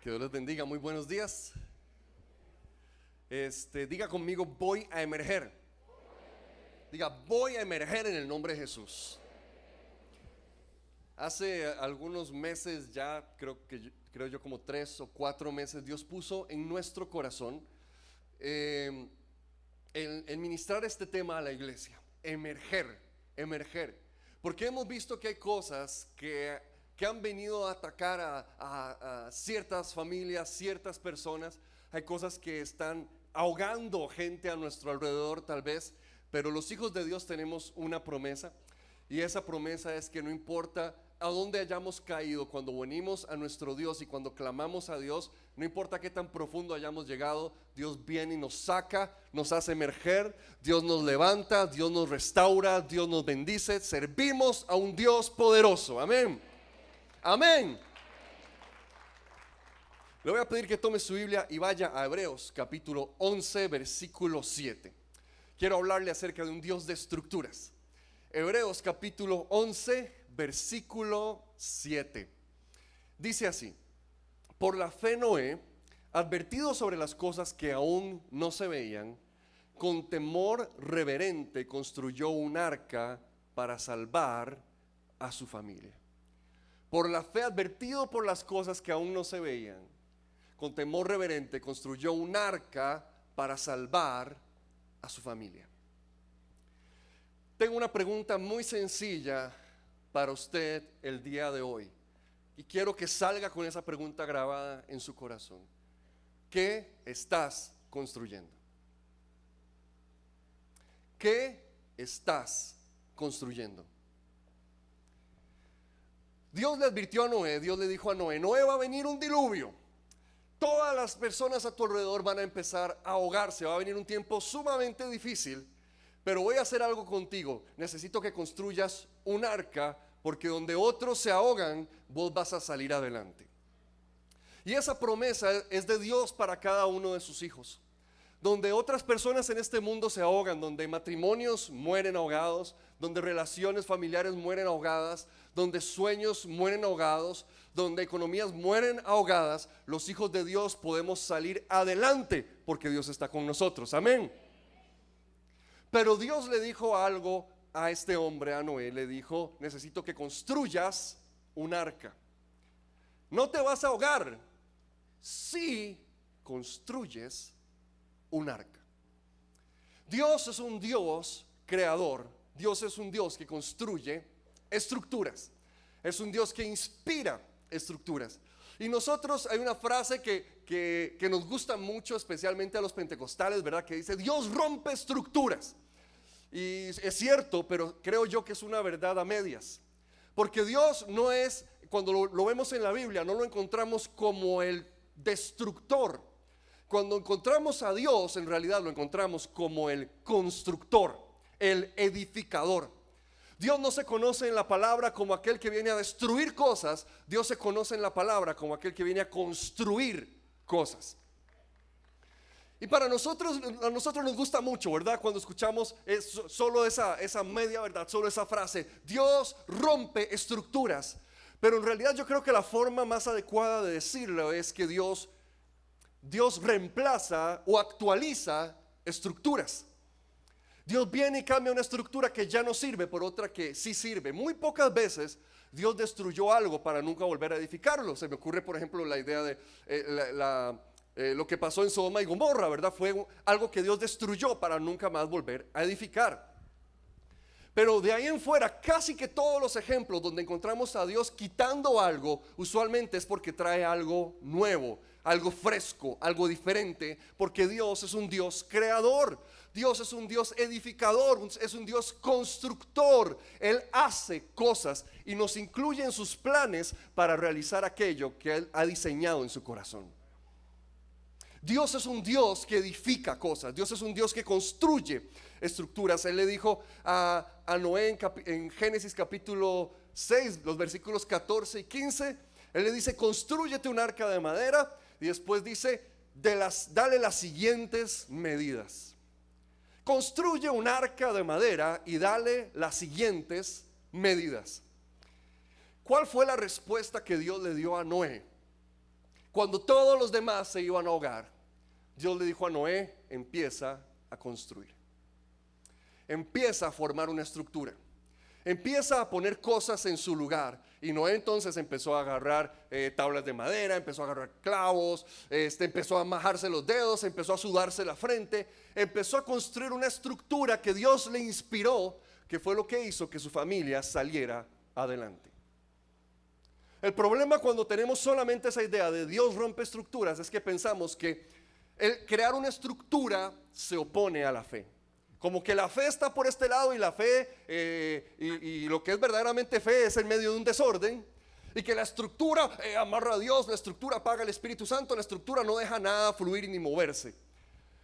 Que Dios les bendiga, muy buenos días. Diga conmigo, voy a emerger. Diga, voy a emerger en el nombre de Jesús. Hace algunos meses ya, creo yo como 3 o 4 meses, Dios puso en nuestro corazón el ministrar este tema a la iglesia. Emerger. Porque hemos visto que hay cosas que han venido a atacar a ciertas familias, ciertas personas. Hay cosas que están ahogando gente a nuestro alrededor tal vez, pero los hijos de Dios tenemos una promesa, y esa promesa es que no importa a dónde hayamos caído, cuando venimos a nuestro Dios y cuando clamamos a Dios, no importa qué tan profundo hayamos llegado, Dios viene y nos saca, nos hace emerger, Dios nos levanta, Dios nos restaura, Dios nos bendice. Servimos a un Dios poderoso, amén. Amén. Le voy a pedir que tome su Biblia y vaya a Hebreos capítulo 11 versículo 7. Quiero hablarle acerca de un Dios de estructuras. Hebreos capítulo 11 versículo 7. Dice así: por la fe Noé, advertido sobre las cosas que aún no se veían, con temor reverente construyó un arca para salvar a su familia. Por la fe, advertido por las cosas que aún no se veían, con temor reverente construyó un arca para salvar a su familia. Tengo una pregunta muy sencilla para usted el día de hoy, y quiero que salga con esa pregunta grabada en su corazón. ¿Qué estás construyendo? ¿Qué estás construyendo? Dios le advirtió a Noé, Dios le dijo a Noé: Noé, va a venir un diluvio. Todas las personas a tu alrededor van a empezar a ahogarse, va a venir un tiempo sumamente difícil, pero voy a hacer algo contigo. Necesito que construyas un arca, porque donde otros se ahogan, vos vas a salir adelante. Y esa promesa es de Dios para cada uno de sus hijos. Donde otras personas en este mundo se ahogan, donde matrimonios mueren ahogados, donde relaciones familiares mueren ahogadas, donde sueños mueren ahogados, donde economías mueren ahogadas, los hijos de Dios podemos salir adelante porque Dios está con nosotros, amén. Pero Dios le dijo algo a este hombre, a Noé, le dijo: necesito que construyas un arca. No te vas a ahogar si construyes un arca. Dios es un Dios creador. Dios es un Dios que construye estructuras. Es un Dios que inspira estructuras. Y nosotros, hay una frase que nos gusta mucho, especialmente a los pentecostales, ¿verdad? Que dice: Dios rompe estructuras. Y es cierto, pero creo yo que es una verdad a medias. Porque Dios no es, cuando lo vemos en la Biblia, no lo encontramos como el destructor. Cuando encontramos a Dios, en realidad lo encontramos como el constructor, el edificador. Dios no se conoce en la palabra como aquel que viene a destruir cosas. Dios se conoce en la palabra como aquel que viene a construir cosas. Y a nosotros nos gusta mucho, ¿verdad? Cuando escuchamos solo esa media verdad, solo esa frase: Dios rompe estructuras. Pero en realidad yo creo que la forma más adecuada de decirlo es que Dios reemplaza o actualiza estructuras. Dios viene y cambia una estructura que ya no sirve por otra que sí sirve. Muy pocas veces Dios destruyó algo para nunca volver a edificarlo. Se me ocurre, por ejemplo, la idea de lo que pasó en Sodoma y Gomorra, ¿verdad? Fue algo que Dios destruyó para nunca más volver a edificar. Pero de ahí en fuera, casi que todos los ejemplos donde encontramos a Dios quitando algo, usualmente es porque trae algo nuevo, algo fresco, algo diferente, porque Dios es un Dios creador. Dios es un Dios edificador, es un Dios constructor. Él hace cosas y nos incluye en sus planes para realizar aquello que Él ha diseñado en su corazón. Dios es un Dios que edifica cosas. Dios es un Dios que construye estructuras. Él le dijo a Noé en Génesis capítulo 6, los versículos 14 y 15. Él le dice: constrúyete un arca de madera. Y después dice: dale las siguientes medidas. Construye un arca de madera y dale las siguientes medidas. ¿Cuál fue la respuesta que Dios le dio a Noé? Cuando todos los demás se iban a ahogar, Dios le dijo a Noé: empieza a construir. Empieza a formar una estructura. Empieza a poner cosas en su lugar. Y Noé entonces empezó a agarrar tablas de madera, empezó a agarrar clavos, empezó a majarse los dedos, empezó a sudarse la frente, empezó a construir una estructura que Dios le inspiró, que fue lo que hizo que su familia saliera adelante. El problema cuando tenemos solamente esa idea de Dios rompe estructuras es que pensamos que el crear una estructura se opone a la fe. Como que la fe está por este lado y la fe y lo que es verdaderamente fe es en medio de un desorden. Y que la estructura amarra a Dios, la estructura apaga al Espíritu Santo, la estructura no deja nada fluir ni moverse.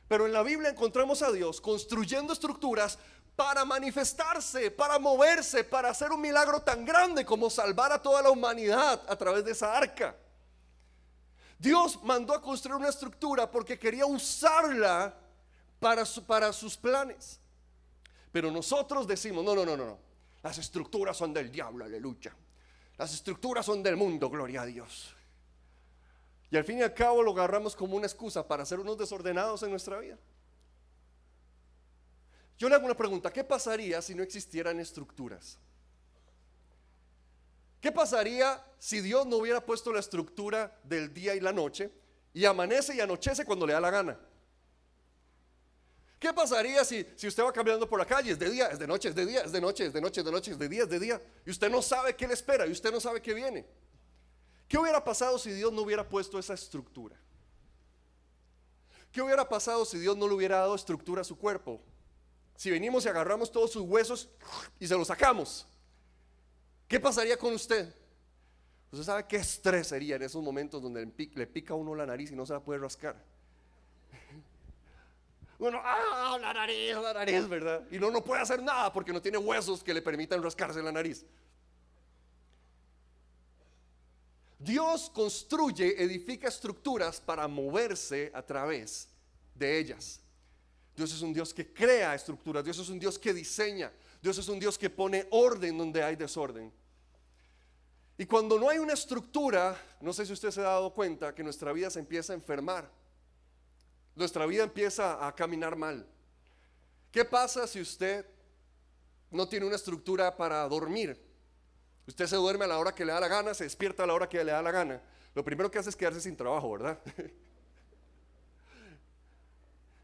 Pero en la Biblia encontramos a Dios construyendo estructuras para manifestarse, para moverse, para hacer un milagro tan grande como salvar a toda la humanidad a través de esa arca. Dios mandó a construir una estructura porque quería usarla para sus planes. Pero nosotros decimos: no, las estructuras son del diablo, aleluya. Las estructuras son del mundo, gloria a Dios. Y al fin y al cabo lo agarramos como una excusa para ser unos desordenados en nuestra vida. Yo le hago una pregunta: ¿qué pasaría si no existieran estructuras? ¿Qué pasaría si Dios no hubiera puesto la estructura del día y la noche y amanece y anochece cuando le da la gana? ¿Qué pasaría si usted va caminando por la calle? Es de día, es de noche, es de día, es de noche, es de noche, es de noche, es de día, es de día, y usted no sabe qué le espera y usted no sabe qué viene. ¿Qué hubiera pasado si Dios no hubiera puesto esa estructura? ¿Qué hubiera pasado si Dios no le hubiera dado estructura a su cuerpo? Si venimos y agarramos todos sus huesos y se los sacamos, ¿qué pasaría con usted? Usted sabe qué estrés sería en esos momentos donde le pica a uno la nariz y no se la puede rascar. Bueno, la nariz, ¿verdad? Y no puede hacer nada porque no tiene huesos que le permitan rascarse la nariz. Dios construye, edifica estructuras para moverse a través de ellas. Dios es un Dios que crea estructuras, Dios es un Dios que diseña, Dios es un Dios que pone orden donde hay desorden. Y cuando no hay una estructura, no sé si usted se ha dado cuenta que nuestra vida se empieza a enfermar. Nuestra vida empieza a caminar mal. ¿Qué pasa si usted no tiene una estructura para dormir? Usted se duerme a la hora que le da la gana, se despierta a la hora que le da la gana. Lo primero que hace es quedarse sin trabajo, ¿verdad?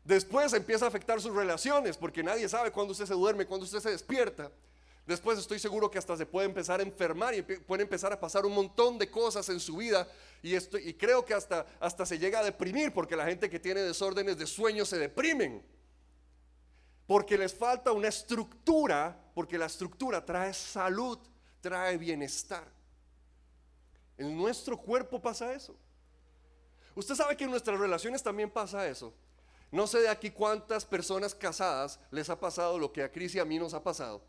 Después empieza a afectar sus relaciones porque nadie sabe cuándo usted se duerme, cuándo usted se despierta. Después estoy seguro que hasta se puede empezar a enfermar y puede empezar a pasar un montón de cosas en su vida y creo que hasta se llega a deprimir porque la gente que tiene desórdenes de sueño se deprimen porque les falta una estructura, porque la estructura trae salud, trae bienestar. En nuestro cuerpo pasa eso. Usted sabe que en nuestras relaciones también pasa eso. No sé de aquí cuántas personas casadas les ha pasado lo que a Cris y a mí nos ha pasado,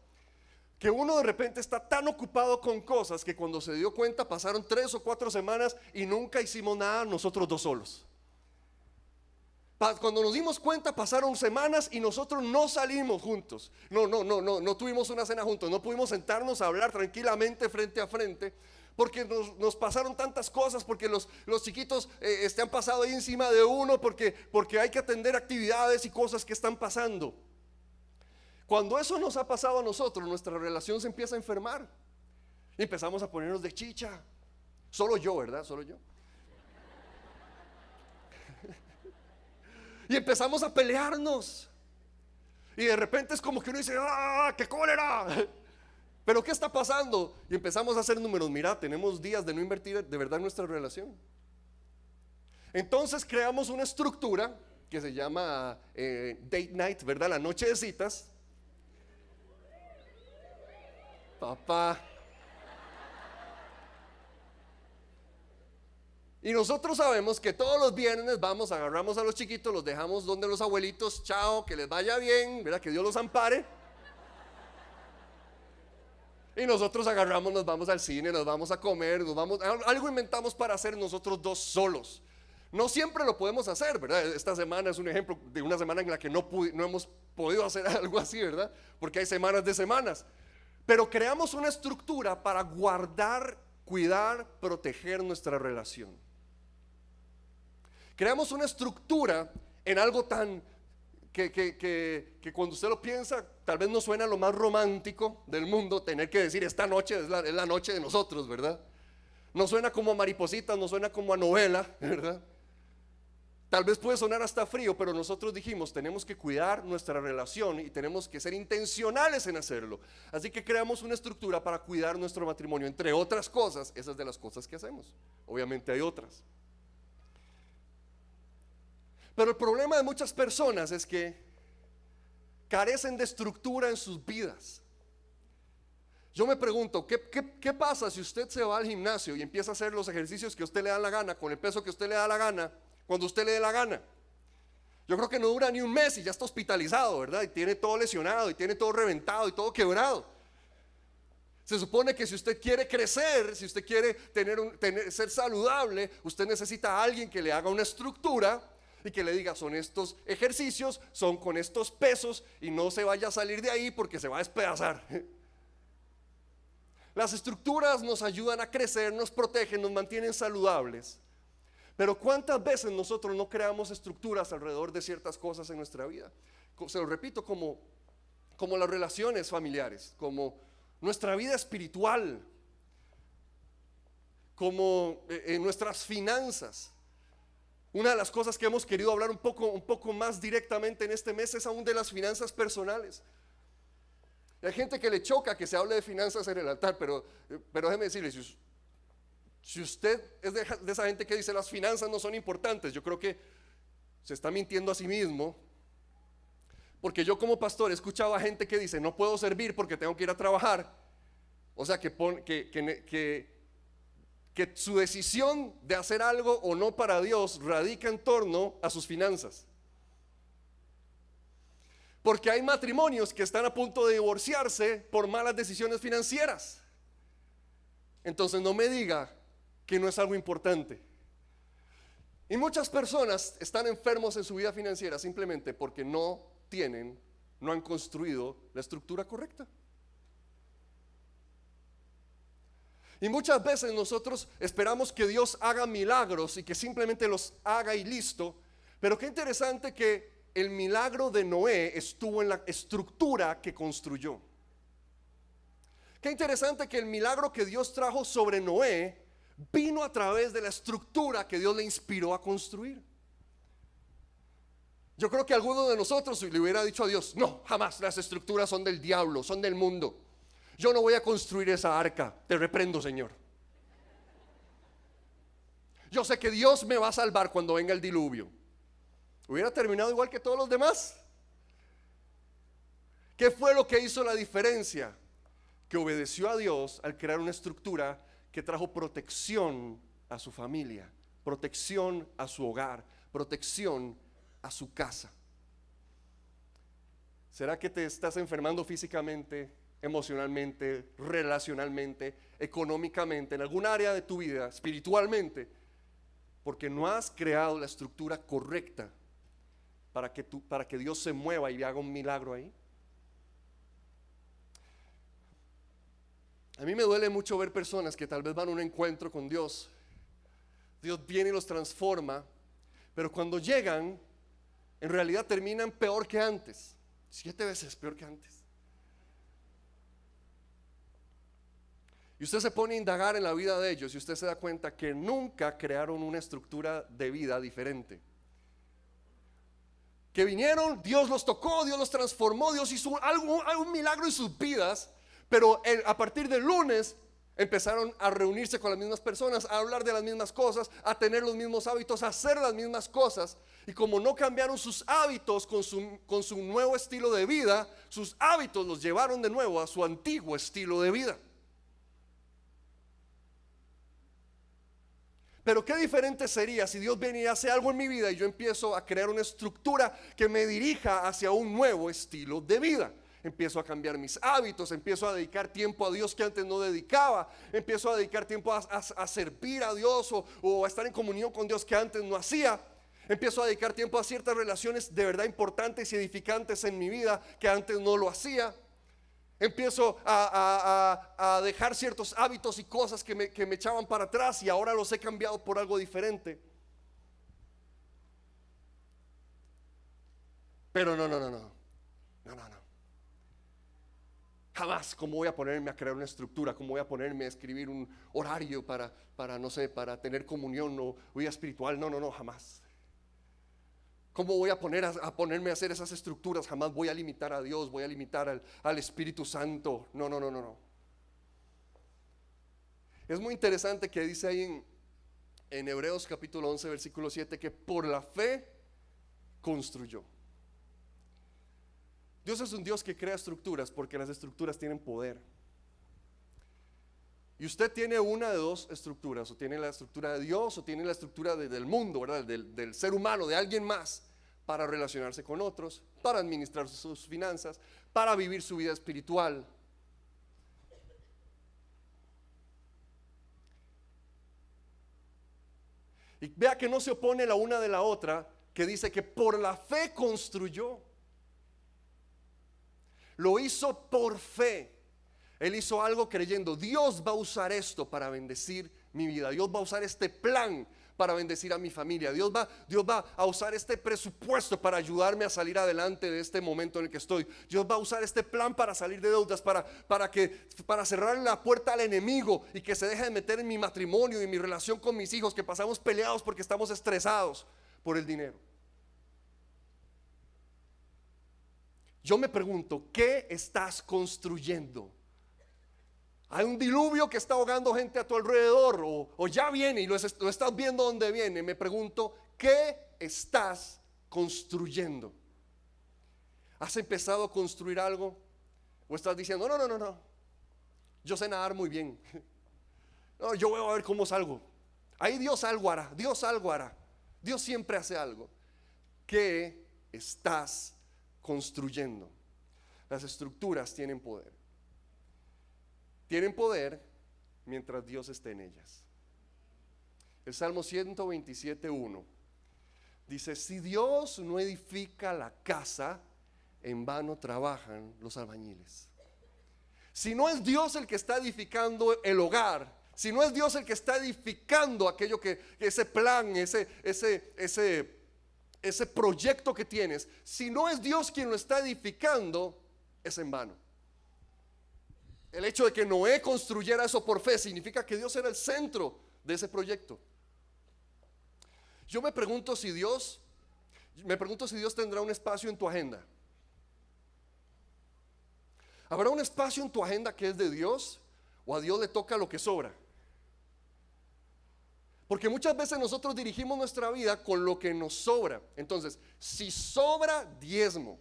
que uno de repente está tan ocupado con cosas que cuando se dio cuenta pasaron 3 o 4 semanas y nunca hicimos nada nosotros dos solos. Cuando nos dimos cuenta pasaron semanas y nosotros no salimos juntos. No tuvimos una cena juntos, no pudimos sentarnos a hablar tranquilamente frente a frente porque nos pasaron tantas cosas, porque los chiquitos han pasado ahí encima de uno, porque hay que atender actividades y cosas que están pasando. Cuando eso nos ha pasado a nosotros, nuestra relación se empieza a enfermar y empezamos a ponernos de chicha. Solo yo, ¿verdad? Solo yo. Y empezamos a pelearnos. Y de repente es como que uno dice: ¡ah, qué cólera! Pero ¿qué está pasando? Y empezamos a hacer números. Mira, tenemos días de no invertir de verdad en nuestra relación. Entonces creamos una estructura que se llama date night, ¿verdad? La noche de citas. Papá. Y nosotros sabemos que todos los viernes agarramos a los chiquitos, los dejamos donde los abuelitos, chao, que les vaya bien, ¿verdad? Que Dios los ampare. Y nosotros agarramos, nos vamos al cine, nos vamos a comer, algo inventamos para hacer nosotros dos solos. No siempre lo podemos hacer, ¿verdad? Esta semana es un ejemplo de una semana en la que no hemos podido hacer algo así, ¿verdad? Porque hay semanas de semanas. Pero creamos una estructura para guardar, cuidar, proteger nuestra relación. Creamos una estructura en algo tan que cuando usted lo piensa, tal vez no suena lo más romántico del mundo tener que decir esta noche es la noche de nosotros, ¿verdad? No suena como a maripositas, no suena como a novela, ¿verdad? Tal vez puede sonar hasta frío, pero nosotros dijimos tenemos que cuidar nuestra relación y tenemos que ser intencionales en hacerlo. Así que creamos una estructura para cuidar nuestro matrimonio, entre otras cosas. Esas es de las cosas que hacemos. Obviamente hay otras. Pero el problema de muchas personas es que carecen de estructura en sus vidas. Yo me pregunto, ¿qué pasa si usted se va al gimnasio y empieza a hacer los ejercicios que a usted le da la gana, con el peso que a usted le da la gana, cuando usted le dé la gana? Yo creo que no dura ni un mes y ya está hospitalizado, ¿verdad? Y tiene todo lesionado, y tiene todo reventado, y todo quebrado. Se supone que si usted quiere crecer, si usted quiere ser saludable, usted necesita a alguien que le haga una estructura y que le diga, son estos ejercicios, son con estos pesos, y no se vaya a salir de ahí porque se va a despedazar. Las estructuras nos ayudan a crecer, nos protegen, nos mantienen saludables. Pero ¿cuántas veces nosotros no creamos estructuras alrededor de ciertas cosas en nuestra vida? Se lo repito, como las relaciones familiares, como nuestra vida espiritual, como en nuestras finanzas. Una de las cosas que hemos querido hablar un poco más directamente en este mes es aún de las finanzas personales. Hay gente que le choca que se hable de finanzas en el altar, pero déjeme decirle, si usted es de esa gente que dice las finanzas no son importantes, yo creo que se está mintiendo a sí mismo. Porque yo como pastor he escuchado a gente que dice no puedo servir porque tengo que ir a trabajar. O sea que su decisión de hacer algo o no para Dios radica en torno a sus finanzas. Porque hay matrimonios que están a punto de divorciarse por malas decisiones financieras. Entonces no me diga que no es algo importante. Y muchas personas están enfermos en su vida financiera simplemente porque no han construido la estructura correcta. Y muchas veces nosotros esperamos que Dios haga milagros y que simplemente los haga y listo. Pero qué interesante que el milagro de Noé estuvo en la estructura que construyó. Qué interesante que el milagro que Dios trajo sobre Noé vino a través de la estructura que Dios le inspiró a construir. Yo creo que alguno de nosotros le hubiera dicho a Dios, no, jamás, las estructuras son del diablo, son del mundo. Yo no voy a construir esa arca, te reprendo, Señor. Yo sé que Dios me va a salvar cuando venga el diluvio. Hubiera terminado igual que todos los demás. ¿Qué fue lo que hizo la diferencia? Que obedeció a Dios al crear una estructura que trajo protección a su familia, protección a su hogar, protección a su casa. ¿Será que te estás enfermando físicamente, emocionalmente, relacionalmente, económicamente, en algún área de tu vida, espiritualmente? Porque no has creado la estructura correcta para que Dios se mueva y haga un milagro ahí. A mí me duele mucho ver personas que tal vez van a un encuentro con Dios. Dios viene y los transforma, pero cuando llegan, en realidad terminan peor que antes. 7 veces peor que antes. Y usted se pone a indagar en la vida de ellos y usted se da cuenta que nunca crearon una estructura de vida diferente. Que vinieron, Dios los tocó, Dios los transformó, Dios hizo algún milagro en sus vidas, pero a partir del lunes empezaron a reunirse con las mismas personas, a hablar de las mismas cosas, a tener los mismos hábitos, a hacer las mismas cosas. Y como no cambiaron sus hábitos con su nuevo estilo de vida, sus hábitos los llevaron de nuevo a su antiguo estilo de vida. Pero qué diferente sería si Dios viene y hace algo en mi vida y yo empiezo a crear una estructura que me dirija hacia un nuevo estilo de vida. Empiezo a cambiar mis hábitos, empiezo a dedicar tiempo a Dios que antes no dedicaba, empiezo a dedicar tiempo a servir a Dios o a estar en comunión con Dios que antes no hacía. Empiezo a dedicar tiempo a ciertas relaciones de verdad importantes y edificantes en mi vida que antes no lo hacía. Empiezo a dejar ciertos hábitos y cosas que me echaban para atrás y ahora los he cambiado por algo diferente. Pero no, no, no, no. No, no, no. Jamás, ¿cómo voy a ponerme a crear una estructura? ¿Cómo voy a ponerme a escribir un horario para no sé, para tener comunión o vida espiritual? No, no, no, jamás. ¿Cómo voy a ponerme a hacer esas estructuras? Jamás voy a limitar a Dios, voy a limitar al Espíritu Santo. No, no, no, no, no. Es muy interesante que dice ahí en Hebreos capítulo 11, versículo 7, que por la fe construyó. Dios es un Dios que crea estructuras porque las estructuras tienen poder. Y usted tiene una de dos estructuras: o tiene la estructura de Dios o tiene la estructura del mundo, ¿verdad? Del ser humano, de alguien más, para relacionarse con otros, para administrar sus finanzas, para vivir su vida espiritual. Y vea que no se opone la una de la otra, que dice que por la fe construyó. Lo hizo por fe. Él hizo algo creyendo: Dios va a usar esto para bendecir mi vida. Dios va a usar este plan para bendecir a mi familia. Dios va a usar este presupuesto para ayudarme a salir adelante de este momento en el que estoy. Dios va a usar este plan para salir de deudas, para cerrar la puerta al enemigo y que se deje de meter en mi matrimonio y en mi relación con mis hijos, que pasamos peleados porque estamos estresados por el dinero. Yo me pregunto, ¿qué estás construyendo? Hay un diluvio que está ahogando gente a tu alrededor, o ya viene y lo estás viendo donde viene. Me pregunto, ¿qué estás construyendo? ¿Has empezado a construir algo? ¿O estás diciendo, no, no, no, no, yo sé nadar muy bien, no, yo voy a ver cómo salgo? Ahí Dios algo hará, Dios algo hará. Dios siempre hace algo. ¿Qué estás construyendo? Las estructuras tienen poder. Tienen poder mientras Dios esté en ellas. El Salmo 127:1 dice: si Dios no edifica la casa, en vano trabajan los albañiles. Si no es Dios el que está edificando el hogar, si no es Dios el que está edificando aquello ese plan, ese proyecto que tienes, si no es Dios quien lo está edificando, es en vano. El hecho de que Noé construyera eso por fe significa que Dios era el centro de ese proyecto. Yo me pregunto si Dios tendrá un espacio en tu agenda. ¿Habrá un espacio en tu agenda que es de Dios, o a Dios le toca lo que sobra? Porque muchas veces nosotros dirigimos nuestra vida con lo que nos sobra. Entonces, si sobra, diezmo.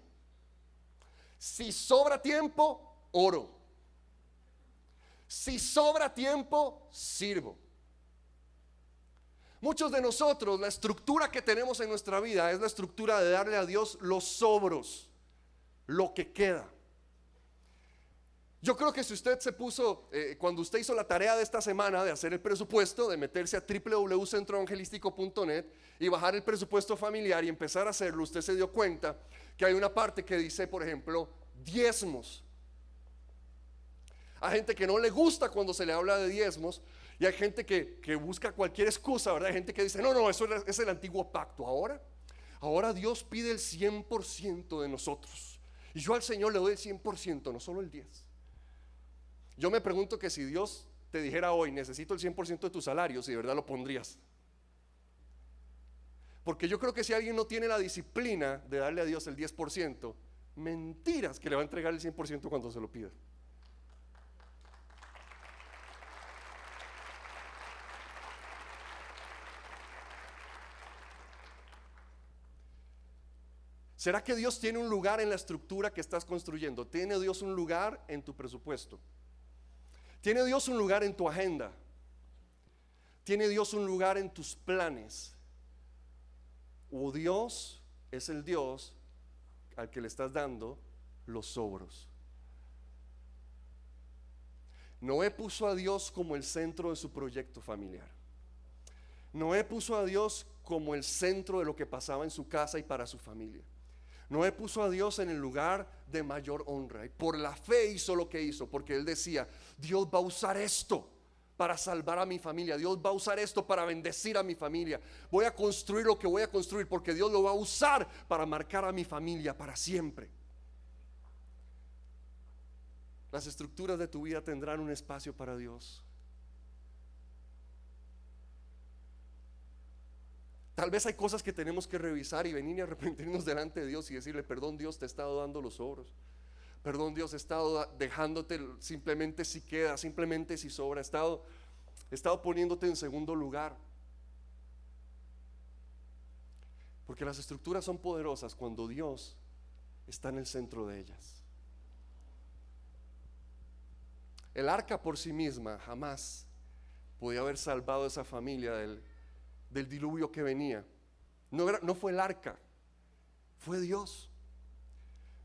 Si sobra tiempo, oro. Si sobra tiempo, sirvo. Muchos de nosotros, la estructura que tenemos en nuestra vida es la estructura de darle a Dios los sobros, lo que queda. Yo creo que si usted se puso, cuando usted hizo la tarea de esta semana de hacer el presupuesto, de meterse a www.centroevangelístico.net y bajar el presupuesto familiar y empezar a hacerlo, usted se dio cuenta que hay una parte que dice, por ejemplo, diezmos. Hay gente que no le gusta cuando se le habla de diezmos, y hay gente que busca cualquier excusa, ¿verdad? Hay gente que dice, no, eso es el antiguo pacto. Ahora Dios pide el 100% de nosotros, y yo al Señor le doy el 100%, no solo el 10%. Yo me pregunto que si Dios te dijera hoy, necesito el 100% de tu salario, si de verdad lo pondrías. Porque yo creo que si alguien no tiene la disciplina de darle a Dios el 10%, mentiras que le va a entregar el 100% cuando se lo pida. ¿Será que Dios tiene un lugar en la estructura que estás construyendo? ¿Tiene Dios un lugar en tu presupuesto? ¿Tiene Dios un lugar en tu agenda? ¿Tiene Dios un lugar en tus planes? ¿O Dios es el Dios al que le estás dando los sobros? Noé puso a Dios como el centro de su proyecto familiar. Noé puso a Dios como el centro de lo que pasaba en su casa y para su familia. Noé puso a Dios en el lugar de mayor honra, y por la fe hizo lo que hizo, porque él decía, Dios va a usar esto para salvar a mi familia. Dios va a usar esto para bendecir a mi familia. Voy a construir lo que voy a construir porque Dios lo va a usar para marcar a mi familia para siempre. Las estructuras de tu vida tendrán un espacio para Dios. Tal vez hay cosas que tenemos que revisar y venir y arrepentirnos delante de Dios y decirle: perdón Dios, te he estado dando los sobros. Perdón Dios, he estado dejándote simplemente si queda, simplemente si sobra. He estado poniéndote en segundo lugar. Porque las estructuras son poderosas cuando Dios está en el centro de ellas. El arca por sí misma jamás podía haber salvado a esa familia del diluvio que venía. No fue el arca, fue Dios.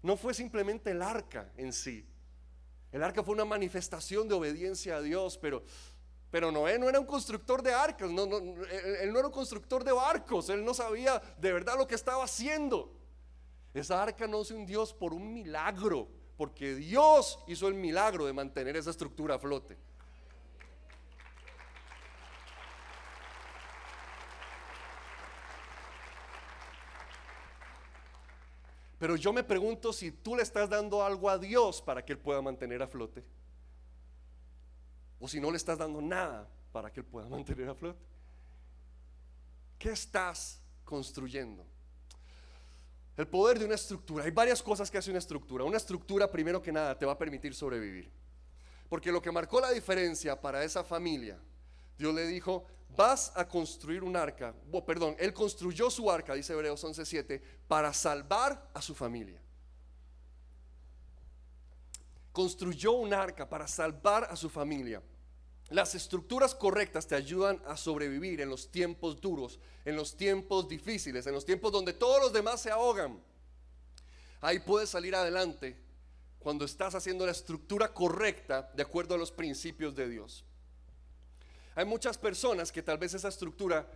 No fue simplemente el arca en sí. El arca fue una manifestación de obediencia a Dios, pero Noé no era un constructor de arcas, él no era un constructor de barcos, él no sabía de verdad lo que estaba haciendo. Esa arca no se hundió por un milagro, porque Dios hizo el milagro de mantener esa estructura a flote. Pero yo me pregunto si tú le estás dando algo a Dios para que Él pueda mantener a flote, o si no le estás dando nada para que Él pueda mantener a flote. ¿Qué estás construyendo? El poder de una estructura. Hay varias cosas que hace una estructura. Una estructura, primero que nada, te va a permitir sobrevivir. Porque lo que marcó la diferencia para esa familia, Dios le dijo: vas a construir un arca. Él construyó su arca, dice Hebreos 11:7, para salvar a su familia. Construyó un arca para salvar a su familia. Las estructuras correctas te ayudan a sobrevivir en los tiempos duros, en los tiempos difíciles, en los tiempos donde todos los demás se ahogan. Ahí puedes salir adelante cuando estás haciendo la estructura correcta de acuerdo a los principios de Dios. Hay muchas personas que tal vez esa estructura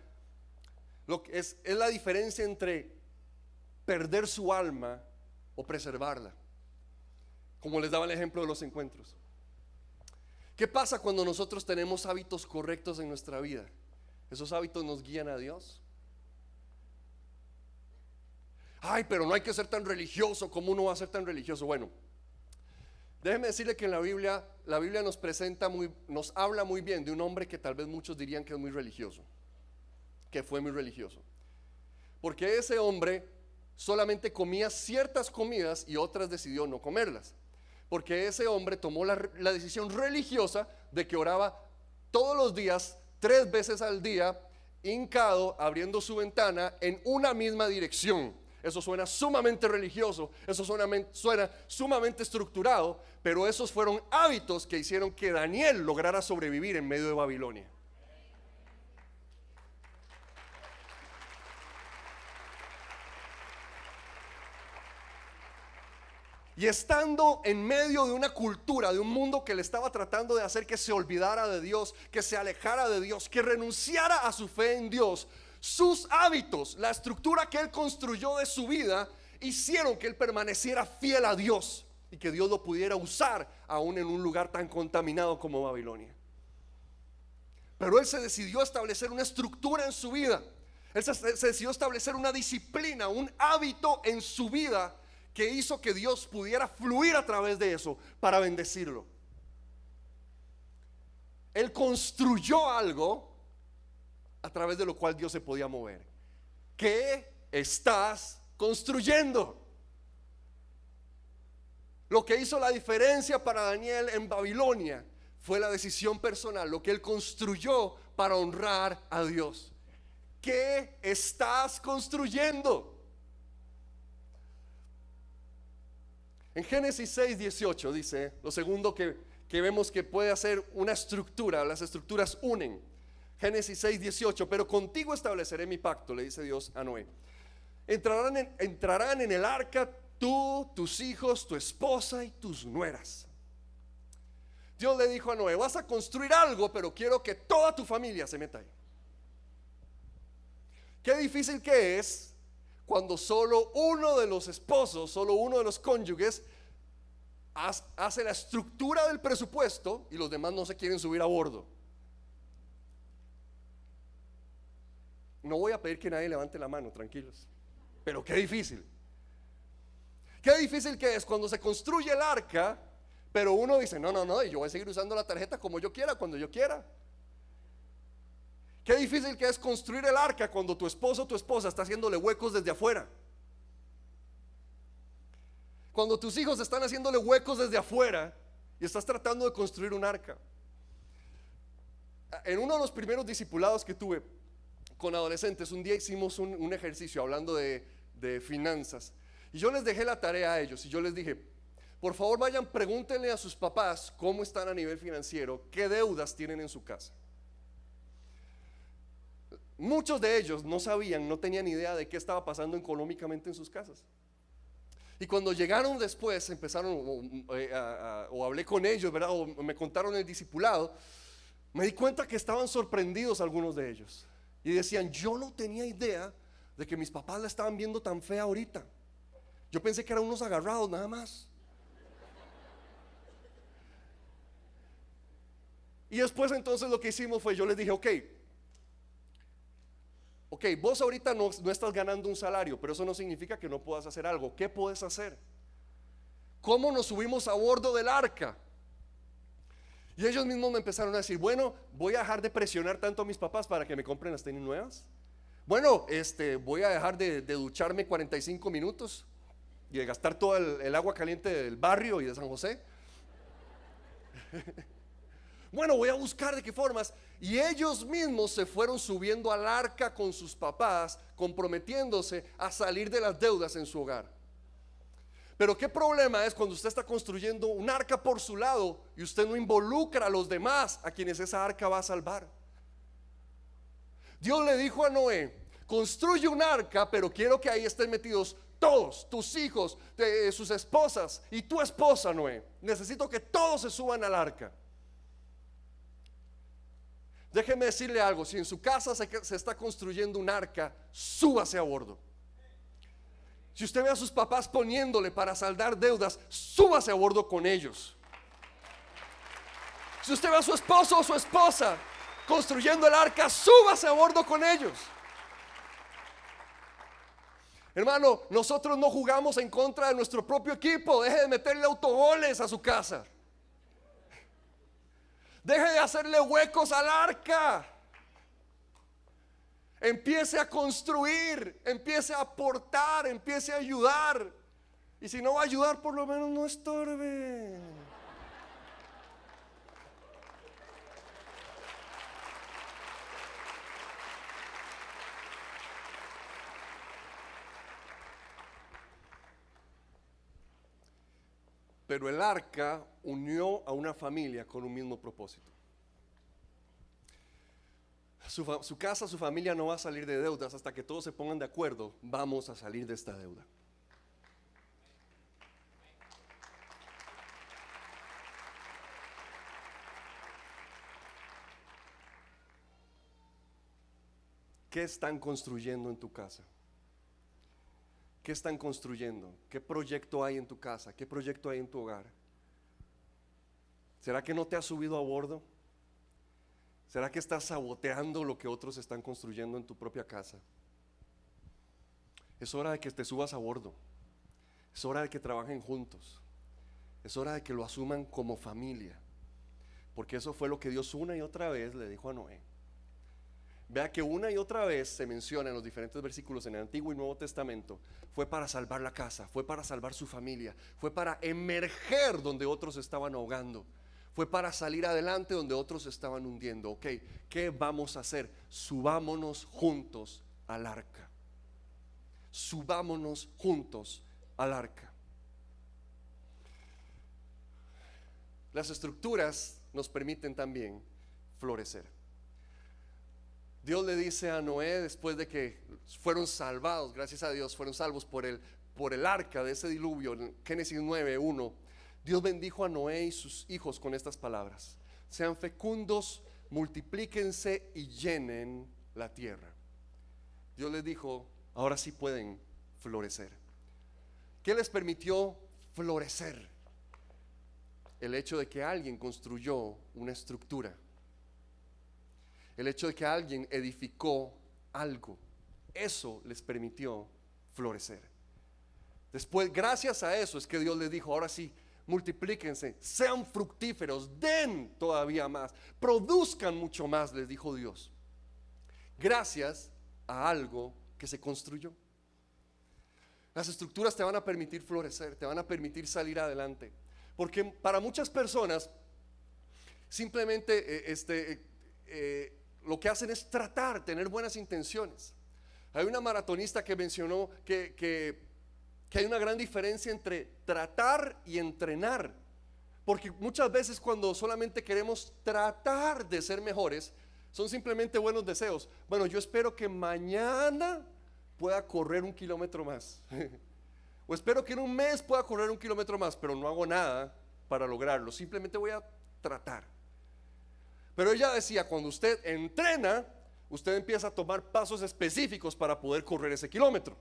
es la diferencia entre perder su alma o preservarla, como les daba el ejemplo de los encuentros. ¿Qué pasa cuando nosotros tenemos hábitos correctos en nuestra vida? ¿Esos hábitos nos guían a Dios? Ay, pero no hay que ser tan religioso. ¿Cómo uno va a ser tan religioso? Bueno, déjeme decirle que en la Biblia nos habla muy bien de un hombre que tal vez muchos dirían que es muy religioso, que fue muy religioso. Porque ese hombre solamente comía ciertas comidas y otras decidió no comerlas. Porque ese hombre tomó la decisión religiosa de que oraba todos los días, 3 veces al día, hincado, abriendo su ventana en una misma dirección. Eso suena sumamente religioso, eso suena sumamente estructurado, pero esos fueron hábitos que hicieron que Daniel lograra sobrevivir en medio de Babilonia. Y estando en medio de una cultura, de un mundo que le estaba tratando de hacer que se olvidara de Dios, que se alejara de Dios, que renunciara a su fe en Dios, sus hábitos, la estructura que él construyó de su vida, hicieron que él permaneciera fiel a Dios y que Dios lo pudiera usar aún en un lugar tan contaminado como Babilonia. Pero él se decidió establecer una estructura en su vida. Él se decidió establecer una disciplina, un hábito en su vida que hizo que Dios pudiera fluir a través de eso para bendecirlo. Él construyó algo a través de lo cual Dios se podía mover. ¿Qué estás construyendo? Lo que hizo la diferencia para Daniel en Babilonia fue la decisión personal, lo que él construyó para honrar a Dios. ¿Qué estás construyendo? En Génesis 6:18 dice, lo segundo que vemos que puede hacer una estructura, las estructuras unen. Génesis 6:18, pero contigo estableceré mi pacto, le dice Dios a Noé. Entrarán en el arca tú, tus hijos, tu esposa y tus nueras. Dios le dijo a Noé: vas a construir algo, pero quiero que toda tu familia se meta ahí. Qué difícil que es cuando solo uno de los esposos, solo uno de los cónyuges hace la estructura del presupuesto y los demás no se quieren subir a bordo. No voy a pedir que nadie levante la mano, tranquilos. Pero qué difícil. Qué difícil que es cuando se construye el arca, pero uno dice, no, y yo voy a seguir usando la tarjeta como yo quiera, cuando yo quiera. Qué difícil que es construir el arca cuando tu esposo o tu esposa está haciéndole huecos desde afuera. Cuando tus hijos están haciéndole huecos desde afuera y estás tratando de construir un arca. En uno de los primeros discipulados que tuve con adolescentes, un día hicimos un ejercicio hablando de finanzas. Y yo les dejé la tarea a ellos y yo les dije, por favor vayan, pregúntenle a sus papás cómo están a nivel financiero, qué deudas tienen en su casa. Muchos de ellos no sabían, no tenían idea de qué estaba pasando económicamente en sus casas. Y cuando llegaron después, empezaron, o hablé con ellos, ¿verdad? O me contaron el discipulado, me di cuenta que estaban sorprendidos algunos de ellos. Y decían, yo no tenía idea de que mis papás la estaban viendo tan fea ahorita. Yo pensé que eran unos agarrados nada más. Y después entonces lo que hicimos fue, yo les dije, ok, vos ahorita no estás ganando un salario, pero eso no significa que no puedas hacer algo. ¿Qué puedes hacer? ¿Cómo nos subimos a bordo del arca? Y ellos mismos me empezaron a decir, bueno, voy a dejar de presionar tanto a mis papás para que me compren las tenis nuevas. Bueno, voy a dejar de ducharme 45 minutos y de gastar todo el agua caliente del barrio y de San José. Bueno, voy a buscar de qué formas. Y ellos mismos se fueron subiendo al arca con sus papás, comprometiéndose a salir de las deudas en su hogar. Pero qué problema es cuando usted está construyendo un arca por su lado y usted no involucra a los demás a quienes esa arca va a salvar. Dios le dijo a Noé, construye un arca, pero quiero que ahí estén metidos todos, tus hijos, sus esposas y tu esposa, Noé. Necesito que todos se suban al arca. Déjeme decirle algo, si en su casa se está construyendo un arca, súbase a bordo. Si usted ve a sus papás poniéndole para saldar deudas, súbase a bordo con ellos. Si usted ve a su esposo o su esposa construyendo el arca, súbase a bordo con ellos. Hermano, nosotros no jugamos en contra de nuestro propio equipo. Deje de meterle autogoles a su casa. Deje de hacerle huecos al arca. Empiece a construir, empiece a aportar, empiece a ayudar. Y si no va a ayudar, por lo menos no estorbe. Pero el arca unió a una familia con un mismo propósito. Su casa, su familia no va a salir de deudas hasta que todos se pongan de acuerdo. Vamos a salir de esta deuda. ¿Qué están construyendo en tu casa? ¿Qué están construyendo? ¿Qué proyecto hay en tu casa? ¿Qué proyecto hay en tu hogar? ¿Será que no te has subido a bordo? ¿Será que estás saboteando lo que otros están construyendo en tu propia casa? Es hora de que te subas a bordo. Es hora de que trabajen juntos. Es hora de que lo asuman como familia. Porque eso fue lo que Dios una y otra vez le dijo a Noé. Vea que una y otra vez se menciona en los diferentes versículos en el Antiguo y Nuevo Testamento. Fue para salvar la casa, fue para salvar su familia, fue para emerger donde otros estaban ahogando, fue para salir adelante donde otros estaban hundiendo. Ok, ¿qué vamos a hacer? Subámonos juntos al arca. Subámonos juntos al arca. Las estructuras nos permiten también florecer. Dios le dice a Noé, después de que fueron salvados, gracias a Dios, fueron salvos por el arca de ese diluvio, en Génesis 9:1, Dios bendijo a Noé y sus hijos con estas palabras: sean fecundos, multiplíquense y llenen la tierra. Dios les dijo, ahora sí pueden florecer. ¿Qué les permitió florecer? El hecho de que alguien construyó una estructura. El hecho de que alguien edificó algo. Eso les permitió florecer. Después, gracias a eso es que Dios les dijo, ahora sí, multiplíquense, sean fructíferos, den todavía más, produzcan mucho más, les dijo Dios. Gracias a algo que se construyó. Las estructuras te van a permitir florecer, te van a permitir salir adelante. Porque para muchas personas, simplemente lo que hacen es tener buenas intenciones. Hay una maratonista que mencionó que hay una gran diferencia entre tratar y entrenar. Porque muchas veces cuando solamente queremos tratar de ser mejores, son simplemente buenos deseos. Bueno, yo espero que mañana pueda correr 1 kilómetro más. O espero que en un mes pueda correr 1 kilómetro más, pero no hago nada para lograrlo. Simplemente voy a tratar. Pero ella decía, cuando usted entrena, usted empieza a tomar pasos específicos para poder correr ese kilómetro.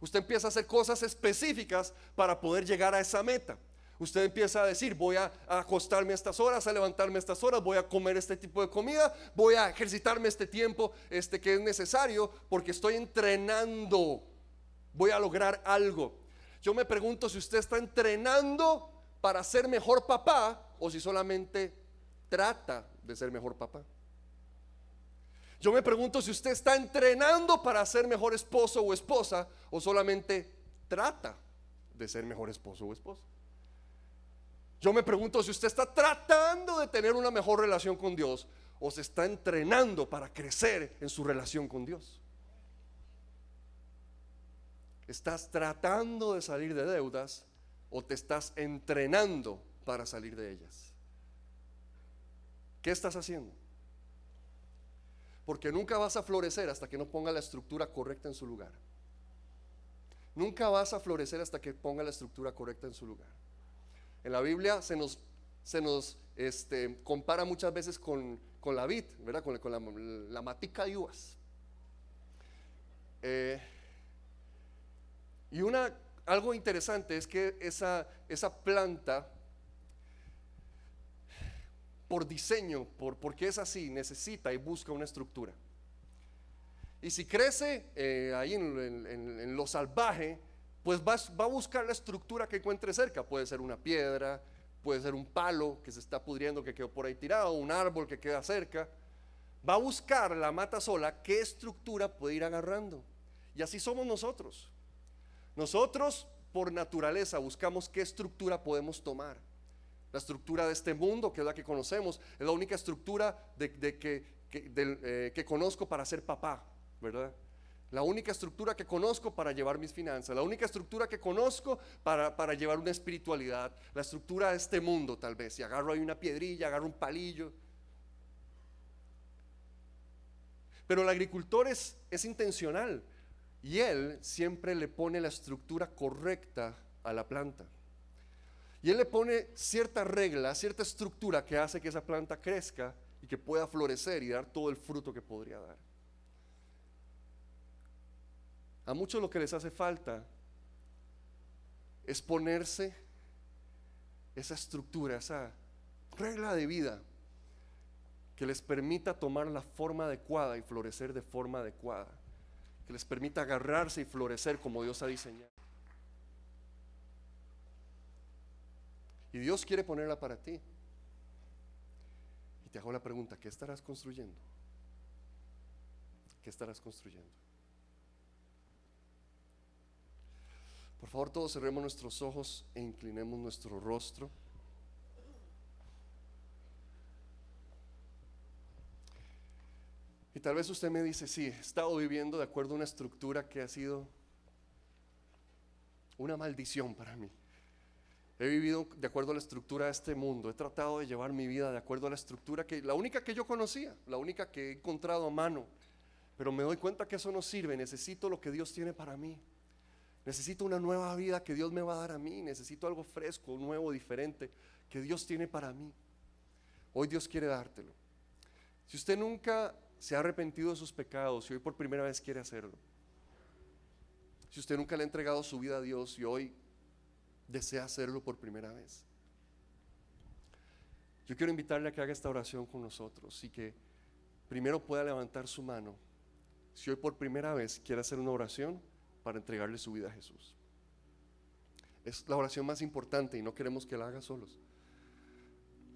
Usted empieza a hacer cosas específicas para poder llegar a esa meta. Usted empieza a decir, voy a acostarme a estas horas, a levantarme a estas horas, voy a comer este tipo de comida, voy a ejercitarme este tiempo que es necesario porque estoy entrenando, voy a lograr algo. Yo me pregunto si usted está entrenando para ser mejor papá o si solamente trata de ser mejor papá. Yo me pregunto si usted está entrenando para ser mejor esposo o esposa o solamente trata de ser mejor esposo o esposa. Yo me pregunto si usted está tratando de tener una mejor relación con Dios o se está entrenando para crecer en su relación con Dios. ¿Estás tratando de salir de deudas o te estás entrenando para salir de ellas? ¿Qué estás haciendo? Porque nunca vas a florecer hasta que no ponga la estructura correcta en su lugar. Nunca vas a florecer hasta que ponga la estructura correcta en su lugar. En la Biblia se nos compara muchas veces con la vid, ¿verdad? Con la matica de uvas. Y algo interesante es que esa planta, por diseño, porque es así, necesita y busca una estructura. Y si crece ahí en lo salvaje, pues va a buscar la estructura que encuentre cerca. Puede ser una piedra, puede ser un palo que se está pudriendo, que quedó por ahí tirado, un árbol que queda cerca. Va a buscar la mata sola qué estructura puede ir agarrando. Y así somos nosotros. Nosotros por naturaleza buscamos qué estructura podemos tomar. La estructura de este mundo, que es la que conocemos, es la única estructura que conozco para ser papá, ¿verdad? La única estructura que conozco para llevar mis finanzas, la única estructura que conozco para llevar una espiritualidad, la estructura de este mundo tal vez. Si agarro ahí una piedrilla, agarro un palillo. Pero el agricultor es intencional y él siempre le pone la estructura correcta a la planta. Y él le pone cierta regla, cierta estructura que hace que esa planta crezca y que pueda florecer y dar todo el fruto que podría dar. A muchos lo que les hace falta es ponerse esa estructura, esa regla de vida que les permita tomar la forma adecuada y florecer de forma adecuada, que les permita agarrarse y florecer como Dios ha diseñado. Y Dios quiere ponerla para ti. Y te hago la pregunta, ¿qué estarás construyendo? ¿Qué estarás construyendo? Por favor, todos cerremos nuestros ojos e inclinemos nuestro rostro. Y tal vez usted me dice, sí, he estado viviendo de acuerdo a una estructura que ha sido una maldición para mí. He vivido de acuerdo a la estructura de este mundo. He tratado de llevar mi vida de acuerdo a la estructura la única que yo conocía, la única que he encontrado a mano. Pero me doy cuenta que eso no sirve. Necesito lo que Dios tiene para mí. Necesito una nueva vida que Dios me va a dar a mí. Necesito algo fresco, nuevo, diferente que Dios tiene para mí. Hoy Dios quiere dártelo. Si usted nunca se ha arrepentido de sus pecados y hoy por primera vez quiere hacerlo, si usted nunca le ha entregado su vida a Dios y hoy desea hacerlo por primera vez, yo quiero invitarle a que haga esta oración con nosotros y que primero pueda levantar su mano si hoy por primera vez quiere hacer una oración para entregarle su vida a Jesús. Es la oración más importante y no queremos que la haga solos.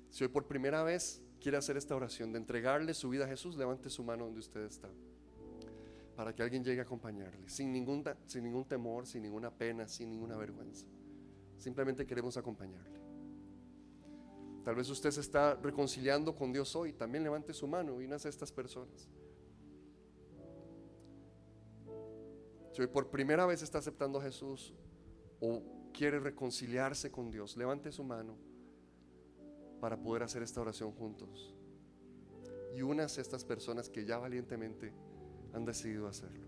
Si hoy por primera vez quiere hacer esta oración de entregarle su vida a Jesús, levante su mano donde usted está, para que alguien llegue a acompañarle, sin ningún temor, sin ninguna pena, sin ninguna vergüenza. Simplemente queremos acompañarle. Tal vez usted se está reconciliando con Dios hoy, también levante su mano y únase a estas personas. Si hoy por primera vez está aceptando a Jesús o quiere reconciliarse con Dios, levante su mano para poder hacer esta oración juntos. Y únase a estas personas que ya valientemente han decidido hacerlo.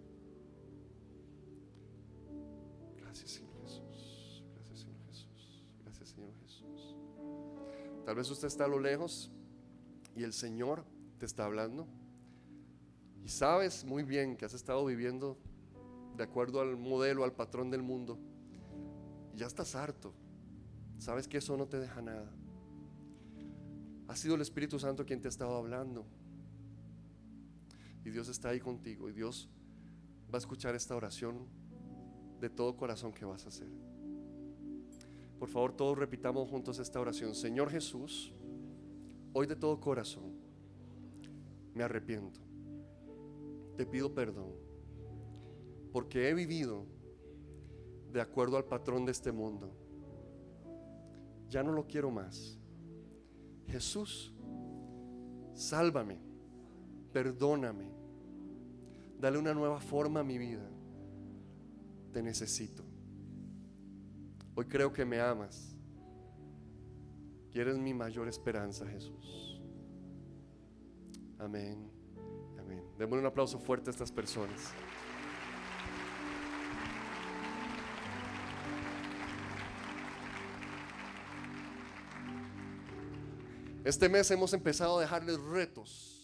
Gracias, Señor Jesús. Gracias, Señor Jesús. Gracias, Señor Jesús. Tal vez usted está a lo lejos y el Señor te está hablando y sabes muy bien que has estado viviendo de acuerdo al modelo, al patrón del mundo, y ya estás harto. Sabes que eso no te deja nada. Ha sido el Espíritu Santo quien te ha estado hablando y Dios está ahí contigo, y Dios va a escuchar esta oración de todo corazón que vas a hacer. Por favor, todos repitamos juntos esta oración. Señor Jesús, hoy de todo corazón me arrepiento, te pido perdón porque he vivido de acuerdo al patrón de este mundo. Ya no lo quiero más. Jesús, sálvame, perdóname, dale una nueva forma a mi vida. Te necesito. Hoy creo que me amas y eres mi mayor esperanza, Jesús. Amén. Amén. Démosle un aplauso fuerte a estas personas. Este mes hemos empezado a dejarles retos